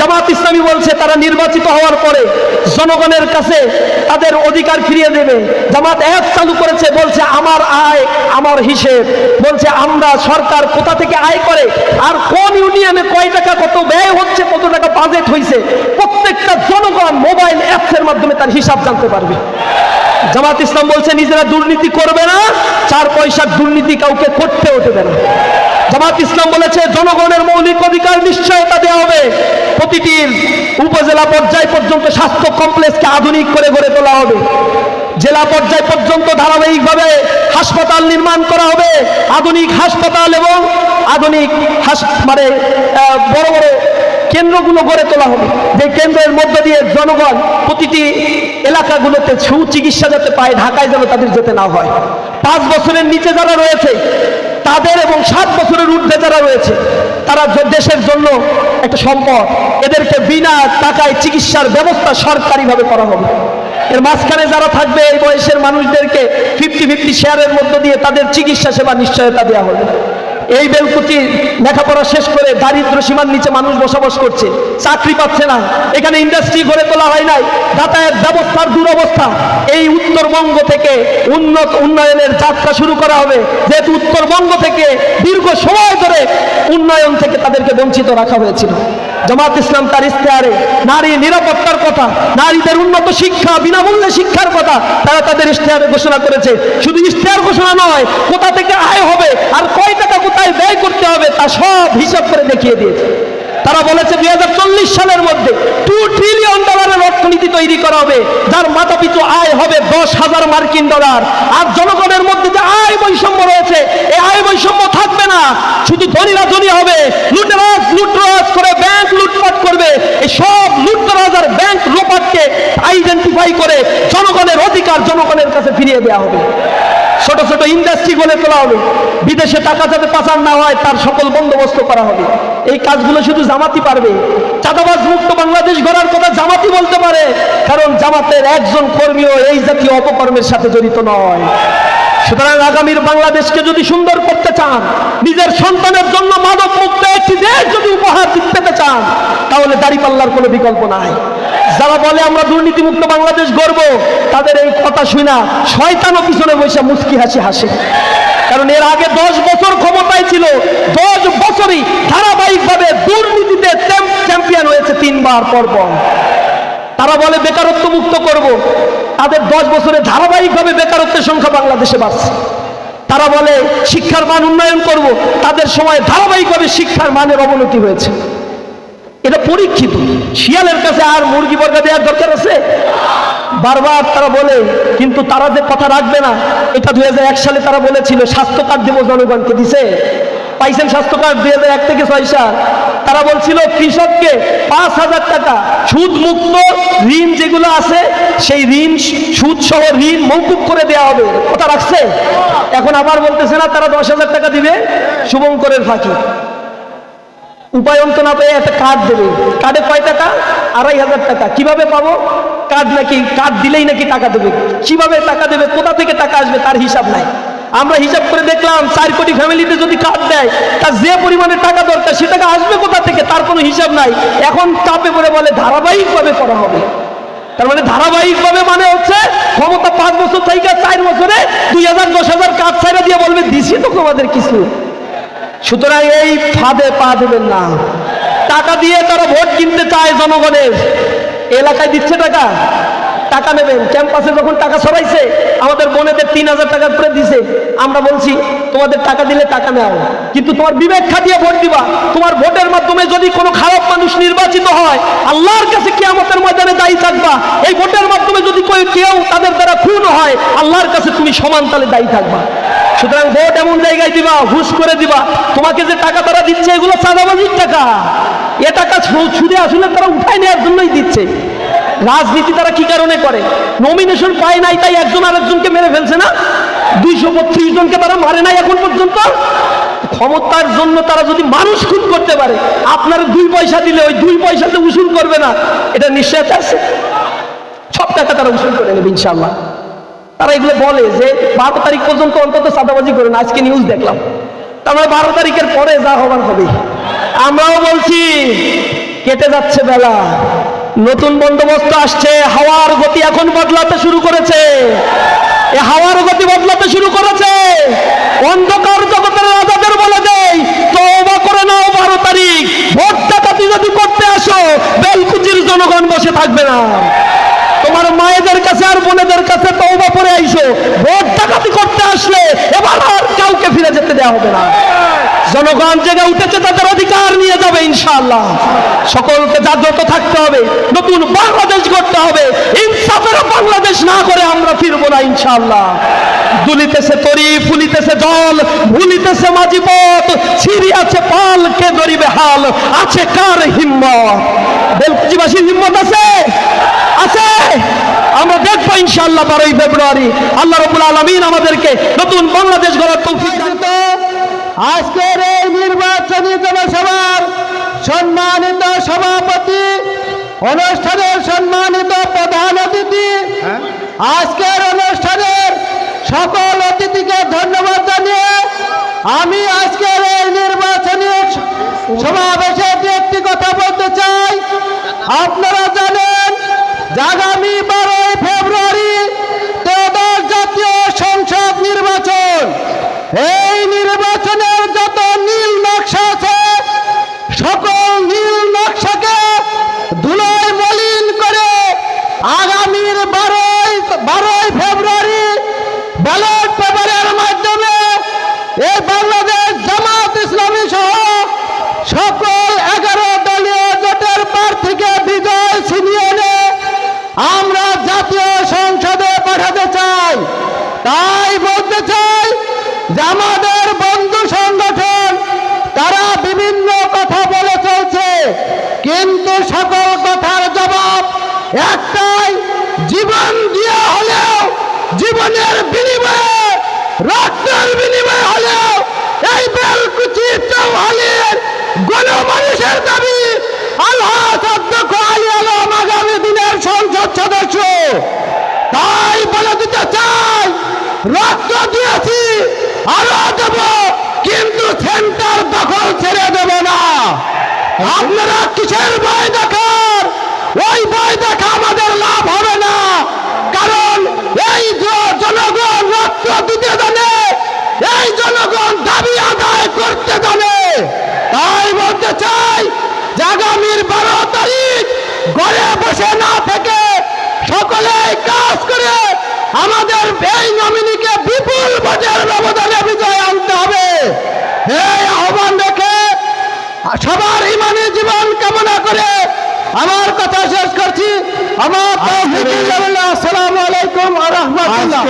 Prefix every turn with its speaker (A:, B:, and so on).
A: জামাত ইসলামী বলছে তারা নির্বাচিত হওয়ার পরে জনগণের কাছে তাদের অধিকার ফিরিয়ে দেবে। জামাত অ্যাপ চালু করেছে, বলছে আমার আয় আমার হিসেব, বলছে আমরা সরকার কোথা থেকে আয় করে আর কোন ইউনিয়নে কয় টাকা কত ব্যয় হচ্ছে, কত টাকা বাজেট হয়েছে, প্রত্যেকটা জনগণ মোবাইল অ্যাপসের মাধ্যমে তার হিসাব জানতে পারবে। জামাত ইসলাম বলছে নিজেরা দুর্নীতি করবে না, 4 পয়সার দুর্নীতি কাউকে করতেও দেবে না। জামাত ইসলাম বলেছে জনগণের মৌলিক অধিকার নিশ্চয়তা দেওয়া হবে, প্রতিটি উপজেলা পর্যায় পর্যন্ত স্বাস্থ্য কমপ্লেক্সকে আধুনিক করে গড়ে তোলা হবে, জেলা পর্যায় পর্যন্ত ধারাবাহিকভাবে হাসপাতাল নির্মাণ করা হবে, আধুনিক হাসপাতাল এবং আধুনিক মানে বড় বড় কেন্দ্রগুলো গড়ে তোলা হবে, যে কেন্দ্রের মধ্য দিয়ে জনগণ প্রতিটি এলাকাগুলোতে সুচিকিৎসা যাতে পায়, ঢাকায় যেন তাদের যেতে না হয়। 5 বছরের নিচে যারা রয়েছে তাদের এবং 7 বছরের ঊর্ধ্বে যারা রয়েছে তারা দেশের জন্য একটা সম্পদ, এদেরকে বিনা টাকায় চিকিৎসার ব্যবস্থা সরকারিভাবে করা হবে। এর মাঝখানে যারা থাকবে এই বয়সের মানুষদেরকে 50-50 শেয়ারের মধ্য দিয়ে তাদের চিকিৎসা সেবা নিশ্চয়তা দেওয়া হবে। এই বেলকুচি লেখাপড়া শেষ করে দারিদ্র সীমার নিচে মানুষ বসবাস করছে, চাকরি পাচ্ছে না, এখানে ইন্ডাস্ট্রি গড়ে তোলা হয় নাই, যাতায়াত ব্যবস্থার দুরবস্থা। এই উত্তরবঙ্গ থেকে উন্নয়নের যাত্রা শুরু করা হবে, যেহেতু উত্তরবঙ্গ থেকে দীর্ঘ সময় ধরে উন্নয়ন থেকে তাদেরকে বঞ্চিত রাখা হয়েছিল। জামাত ইসলাম তার ইশতেহারে নারী নিরাপত্তার কথা, নারীদের উন্নত শিক্ষা, বিনামূল্যে শিক্ষার কথা তারা তাদের ইশতেহারে ঘোষণা করেছে। শুধু ইশতেহার ঘোষণা নয়, কোথা থেকে আয় হবে আর কয় টাকা কোথায় ব্যয় করতে হবে তা সব হিসাব করে দেখিয়ে দিয়েছে। তারা বলেছে 2040 সালের মধ্যে $2 ট্রিলিয়ন অর্থনীতি তৈরি করা হবে, যার মাথাপিছু আয় হবে $10,000 মার্কিন। আর জনগণের মধ্যে যে আয় বৈষম্য রয়েছে, এই আয় বৈষম্য থাকবে না, শুধু ধনীরা ধনী হবে, লুটতরাজ করে ব্যাংক লুটপাট করবে। এই সব লুটতরাজ আর ব্যাংক লোপাটকে আইডেন্টিফাই করে জনগণের অধিকার জনগণের কাছে ফিরিয়ে দেওয়া হবে। ছোট ছোট ইন্ডাস্ট্রি গড়ে তোলা হবে, বিদেশে টাকা যাতে পাচার না হয় তার সকল বন্দোবস্ত করা হবে। এই কাজগুলো শুধু জামাতি পারবে। চাঁদাবাজ মুক্ত বাংলাদেশ গড়ার কথা জামাতি বলতে পারে, কারণ জামাতের একজন কর্মীও এই জাতীয় অপকর্মের সাথে জড়িত নয়। সুতরাং আগামীর বাংলাদেশকে যদি সুন্দর করতে চান, নিজের সন্তানের জন্য মাদক মুক্ত একটি দেশ যদি উপহার পেতে চান, তাহলে দাঁড়িপাল্লার কোনো বিকল্প নাই। যারা বলে আমরা দুর্নীতিমুক্ত বাংলাদেশ গড়ব, তাদের এই কথা শুনা শয়তানও পিছনে বসে মুচকি হাসি হাসে। কারণ এর আগে 10 বছর ক্ষমতায় ছিল, 10 বছরই ধারাবাহিকভাবে দুর্নীতিতে চ্যাম্পিয়ন হয়েছে 3 বার পর পর। তারা বলে বেকারত্ব মুক্ত করব, তাদের 10 বছরে ধারাবাহিকভাবে বেকারত্বের সংখ্যা বাংলাদেশে বাড়ছে। তারা বলে শিক্ষার মান উন্নয়ন করব, তাদের সময় ধারাবাহিকভাবে শিক্ষার মানের অবনতি হয়েছে। এটা পরীক্ষিত। শিয়ালের কাছে আর মুরগি বর্গা দেওয়ার দরকার আছে? বারবার তারা বলে, কিন্তু তারা যে কথা রাখবে না। এটা 2001 সালে তারা বলেছিল স্বাস্থ্য কার্ড দেব জনগণকে, দিছে? পাইছেন স্বাস্থ্য কার্ড 2001 থেকে 6 সাল? তারা বলছিল কৃষককে 5,000 টাকা সুদ মুক্ত ঋণ যেগুলো আছে সেই ঋণ সুদ সহ ঋণ মৌকুব করে দেওয়া হবে। কথা রাখছে? এখন আবার বলতেছে না তারা 10,000 টাকা দিবে, শুভঙ্করের ফাঁকি। উপায়ন্ত না পেয়ে একটা কার্ড দেবে, কার্ডে কয় টাকা? 2,500 টাকা। কিভাবে পাবো? কার্ড নাকি, কার্ড দিলেই নাকি টাকা দেবে। কিভাবে টাকা দেবে, কোথা থেকে টাকা আসবে তার হিসাব নাই। আমরা হিসাব করে দেখলাম 4 কোটি ফ্যামিলিতে যদি কার্ড দেয়, তার যে পরিমাণে টাকা দরকার সে টাকা আসবে কোথা থেকে তার কোনো হিসাব নাই। এখন চাপে পড়ে বলে ধারাবাহিকভাবে করা হবে। তার মানে ধারাবাহিকভাবে মানে হচ্ছে ক্ষমতা 5 বছর থেকে 4 বছরে 2,000 10,000 কার্ড ছাইরা দিয়ে বলবে দিছি তো তোমাদের কিছু। সুতরাং এই ফাঁদে পা দেবেন না। টাকা দিয়ে তারা ভোট কিনতে চায় জনগণের। এলাকায় দিচ্ছে টাকা, টাকা নেবেন। ক্যাম্পাসে যখন টাকা ছড়াইছে আমাদের বোনেদের 3,000 টাকা করে দিছে, আমরা বলছি তোমাদের টাকা দিলে টাকা নাও, কিন্তু তোমার বিবেক খাটিয়ে ভোট দিবা। তোমার ভোটের মাধ্যমে যদি কোনো খারাপ মানুষ নির্বাচিত হয়, আল্লাহর কাছে কিয়ামতের ময়দানে দায়ী থাকবা। এই ভোটের মাধ্যমে যদি কেউ তাদের দ্বারা খুন হয়, আল্লাহর কাছে তুমি সমান তালে দায়ী থাকবা। সুতরাং ভোট এমন জায়গায় দিবা, হুশ করে দিবা। তোমাকে যে টাকা তারা দিচ্ছে এগুলো চাঁদাবাজির টাকা। এ টাকা সুদে আসলে তারা উঠায় নেওয়ার জন্যই দিচ্ছে। রাজনীতি তারা কি কারণে করে? নমিনেশন পায় নাই তাই একজন আরেকজনকে মেরে ফেলছে না? 232 জনকে তারা মারে নাই এখন পর্যন্ত। ক্ষমতার জন্য তারা যদি মানুষ খুন করতে পারে, আপনার 2 পয়সা দিলে ওই 2 পয়সাতে উসুল করবে না, এটা নিশ্চয়তা আছে? সব টাকা তারা উসুল করে নেবে ইনশাআল্লাহ। তারা এগুলো বলে যে 12 তারিখ পর্যন্ত অন্তত চাঁদাবাজি করে না। আজকে নিউজ দেখলাম, তার মানে 12 তারিখের পরে যা হবার হবে। আমরাও বলছি কেটে যাচ্ছে বেলা, নতুন বন্দোবস্ত আসছে, হাওয়ার গতি এখন বদলাতে শুরু করেছে। এ হাওয়ার গতি বদলাতে শুরু করেছে। অন্ধকার জগতের রাজাদের বলে দেই, তওবা করে নাও, 12 তারিখ ভোট ডাকাতি যদি করতে আসো, বেলকুচির জনগণ বসে থাকবে না। তোমার মায়েদের কাছে আর বোনেদের কাছে তওবা করে আইসো, ভোট ডাকাতি করতে আসলে এবার আর কাউকে ফিরে যেতে দেওয়া হবে না। জনগণ জেগে উঠেছে, তাদের অধিকার নিয়ে যাবে ইনশাআল্লাহ। সকলকে জাগ্রত থাকতে হবে, নতুন বাংলাদেশ গড়তে হবে। ইনসাফের বাংলাদেশ না করে আমরা ফিরবো না ইনশাআল্লাহ। দুলিতেছে তরি, ফুলিতেছে জল, ভুলিতেছে মাঝি পথ, ছিড়িয়াছে পাল, কে ধরিবে হাল, আছে কার হিম্মত? বেলকুচিবাসীর হিম্মত আছে? আছে। আমরা দেখবো ইনশাআল্লাহ 12ই ফেব্রুয়ারি আল্লাহ রাব্বুল আলামিন আমাদেরকে নতুন বাংলাদেশ গড়ার তৌফিক দান করুন।
B: আজকের এই নির্বাচনী জনসভার সম্মানিত সভাপতি, অনুষ্ঠানের সম্মানিত প্রধান অতিথি, আজকের অনুষ্ঠানের সকল অতিথিকে ধন্যবাদ জানিয়ে আমি আজকের এই নির্বাচনী সমাবেশে একটি কথা বলতে চাই। আপনারা জানেন যে আগামী 12ই ফেব্রুয়ারি ত্রয়োদশ জাতীয় সংসদ নির্বাচন। এই নির্বাচনের যত নীল নকশা আছে, সকল নীল নকশাকে ধুলোয় মলিন করে আগামীর 12ই ফেব্রুয়ারি ব্যালট পেপারের মাধ্যমে এই বাংলাদেশ জামাত ইসলামী সহ সকল 11 দলীয় জোটের প্রার্থীকে বিজয় ছিনিয়ে এনে আমরা জাতীয় সংসদে পাঠাতে চাই। তাই বলতে চাই যে আমাদের বন্ধু সংগঠন তারা বিভিন্ন কথা বলে চলছে, কিন্তু সকল কথার জবাব একটাই, জীবন দিয়ে হলেও, জীবনের বিনিময়ে, রক্তের বিনিময়ে হলেও এই বেলকুচি চৌহালির গণমানুষের দাবি আলহাজ অধ্যক্ষ আলী আলম আগামী দিনের সংসদ সদস্য। তাই বলে দিতে চাই, রক্ত দিয়েছি, আরো দেব, কিন্তু সেন্টার দখল ছেড়ে দেব না। আপনারা কিসের ভয় দেখার? ওই ভয় দেখা আমাদের লাভ হবে না, কারণ এই জনগণ রক্ত দিতে জানে, এই জনগণ দাবি আদায় করতে জানে। তাই বলতে চাই যে আগামীর 12 তারিখ ঘরে বসে না থেকে সকলে কাজ করে আমাদের এই নমিনিকে বিপুল ভোটের ব্যবধানে বিজয় আনতে হবে। এই আহ্বান রেখে সবার ইমানি জীবন কামনা করে আমার কথা শেষ করছি। আমার আসসালামু আলাইকুম ওয়া রাহমাতুল্লাহ।